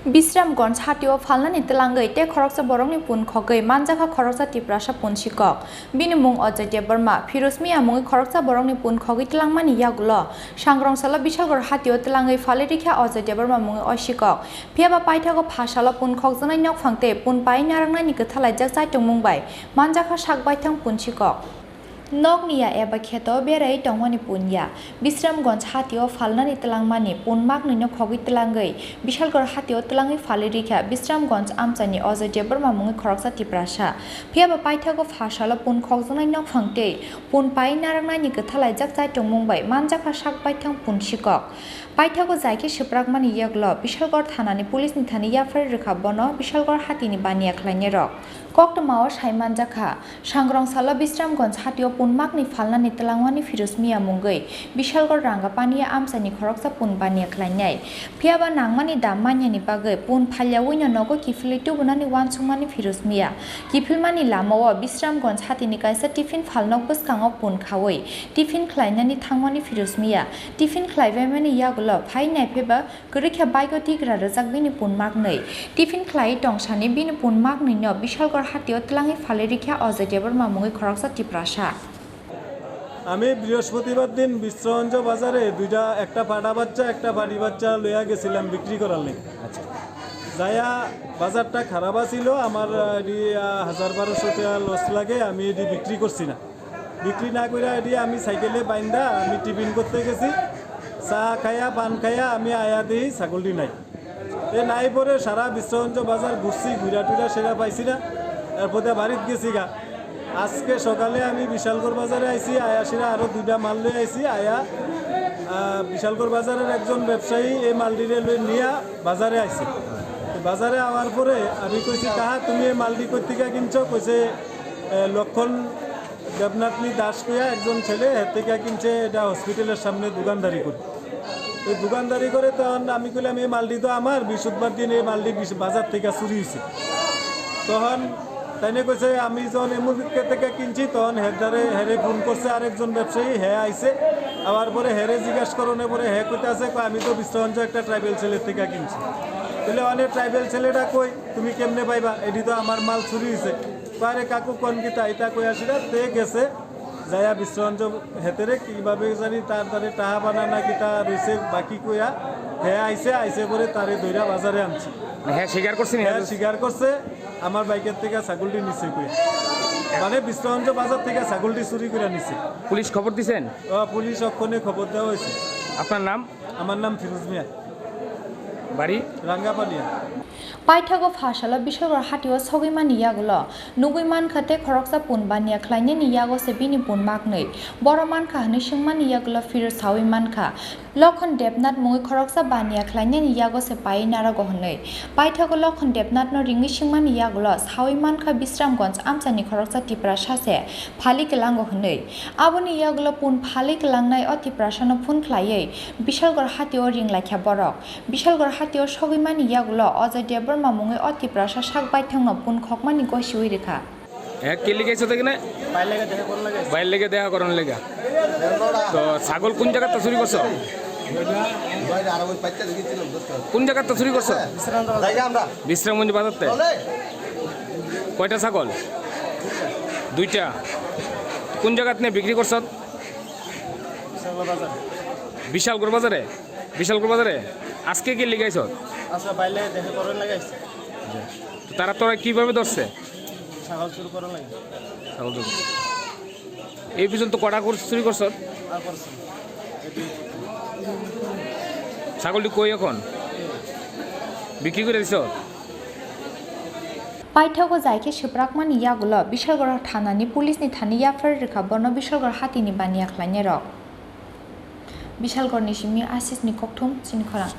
Bishramganj Hatio Phalnani Twlangmani te Khoroksa Borokni pun Khogwi Manjakha Khoroksa Tiprasa pun Sikok bini mung Hatio Burma Firusmiya mung Khoroksa Borokni pun Khogwi Twlangmani yagulo Sangrong sala Bishramganj Hatio Twlangmani Phalirikha Hatio Burma mung Osikok Phiaba paithago phasala pun Khokjanai nok phangte pun pai narangnani gothalai jaksai tongmungbai Manjakha sakbaithang pun Sikok Nogniya eba kheto berai tongmani punya Bishramganj Hatio Phalnani Twlangmani pun magni no Khogwi Twlangai Bishalgor Hatio Twlangai Phalirikha Bishramganj amchani Hatio Burma mungi Khoroksa Tiprasa phiaba paithago phasala pun khokjanai nok phangte pun pai narangnani gothalai jaksai tongmungbai Manjakha sakbaithang pun Sikok paithago jaike Bishramgani yaglo Bishalgor thanani police ni thani yafar rekha bono Bishalgor hatini baniya khlaine rok Koktamawa sai Manjakha Sangrong sala Bishramganj Hatio pun magni Phalnani Twlangmani Firusmiya mungoi Bishalgor ranga paniya amsani Khoroksa pun baniya khlainai phiaba nangmani dam manyani bagai pun phalyawino nogo kifili tubunani wansungmani Firusmiya kifilmani lamao Bishramganj hatini kaisa tiffin phalnok bwskango pun khawai tiffin khlainani thangmani Firusmiya tiffin khlaibaimani yagulo phai naifeba gorikha baigo tigra rajak bini pun magnai tiffin khlai tongsani bini pun magni no Bishalgor Hatio Twlangai Phalirikha Hatio Burma mungoi Khoroksa Tiprasa আমি বৃহস্পতিবার দিন বিশ্বগঞ্জ বাজারে দুইটা একটা পাটা বাচ্চা একটা পাটি বাচ্চা লইয়া গেছিলাম বিক্রি করার লাগি যাইয়া বাজারটা খারাপ ছিল আমার 1000-1200 টাকা লস লাগে আমি এটি বিক্রি করছি না বিক্রি না করে এটি আমি সাইকেলে বাইন্দা আমি টিফিন করতে গেছি চা খাইয়া পান খাইয়া আমি আয়া দিই ছাগলটি নাই এ নাই পরে সারা বিশ্বগঞ্জ বাজার ঘুরছি ঘুরা টুরা সেরা পাইছি না এরপরে বাড়িতে গেছি গা আজকে সকালে আমি বিশালগড় বাজারে আইছি আয়াসিরা আরো দুইটা মাল লয়ে আইছি আয়া বিশালগড় বাজারের একজন ব্যবসায়ী এই মালটিরে লই নিয়া বাজারে আইছে বাজারে আওয়ার পরে আমি কইছি কাহা তুমি এই মালটি কই থেকে কিনছো কইছে লক্ষণ দেবনাথনি দাস কইয়া একজন ছেলে এর থেকে কিনছে এটা হসপিটালের সামনে দোকানদারি করে এই দোকানদারি করে তখন আমি কইলাম এই মালটি তো আমার বৃহস্পতিবার দিন এই মালটি বাজার থেকে চুরি হয়েছে তখন তাইনে কইছে আমি যখন এমুকে থেকে কিনছি তখন হেরে ফোন করছে আরেকজন ব্যবসায়ী আইছে আবার পরে হেরে জিজ্ঞাসা করনে পরে কইতে আছে আমি তো বিশ্বগঞ্জ একটা ট্রাইবেল ছেলের থেকে কিনছি বলে অনেক ট্রাইবেল ছেলেটা কই তুমি কেমনে পাইবা এটি তো আমার মাল চুরি হয়েছে পারে কাকু কোন কিতা এটা কই আসিরা তে গেছে যাইয়া বিশ্বগঞ্জ হেতেরে কিভাবে জানি তার দ্বারে টাহা বানা না কিতা রয়েছে বাকি কইয়া আইছে পরে তারে দইরা বাজারে আনছি স্বীকার করছে আমার বাইকের থেকে ছাগলটি নিচে কই মানে বিশ্বগঞ্জ বাজার থেকে ছাগলটি চুরি করে নিছে পুলিশ খবর দিছেন পুলিশ অক্ষণে খবর দেওয়া হয়েছে আপনার নাম আমার নাম ফিরোজ মিয়া বাড়ি রাঙ্গাপালিয়া paithago phasala Bishalgor Hatio Sogimani yagulo nuguiman khate Khoroksa pun baniya khlainani yago se bini pun magnai boroman kha hni singmani yagulo Firus Sawiman kha Lokhon Debnath mungoi Khoroksa baniya khlainani yago se pai nara gohnai paithago Lokhon Debnath no ringi singmani yagulo Sawiman kha Bishramganj amchani Khoroksa Tiprasa se phali kelango hnai aboni yagulo pun phali kelangnai Tiprasa no phun khlaiei Bishalgor Hatio ring laikha borok Bishalgor Hatio Sogimani yagulo Hatio Burma mungoi Tiprasa sakbaithang no pun khokmani goisiwi rekha কে লিখেছো দেখনে বাইরে লেগে দেখা করন লেগা তো ছাগল কোন জায়গাতে চুরি করছো কোন জায়গাতে চুরি করছো বিশ্রামগঞ্জ বাজারতে কয়টা ছাগল দুইটা কোন জায়গাতে নিয়ে বিক্রি করছো বিশালগড় বাজারে আজকে কি লিখাইছ আচ্ছা বাইরে দেখা করন লাগাইছে তারা তোরা কিভাবে ধরছে ছাগল চুরি করন লাগে ছাগল চুরি এই পর্যন্ত কটা চুরি করছ আর করছ ছাগলটি কই এখন বিক্রি করে দিছ paithago jaike Bishramgani yagulo Bishalgor thanani police ni thani yafar rekha bono Bishalgor hatini baniya khlaine rok Bishalgor ni simi Asis ni kokthum Chini Khorang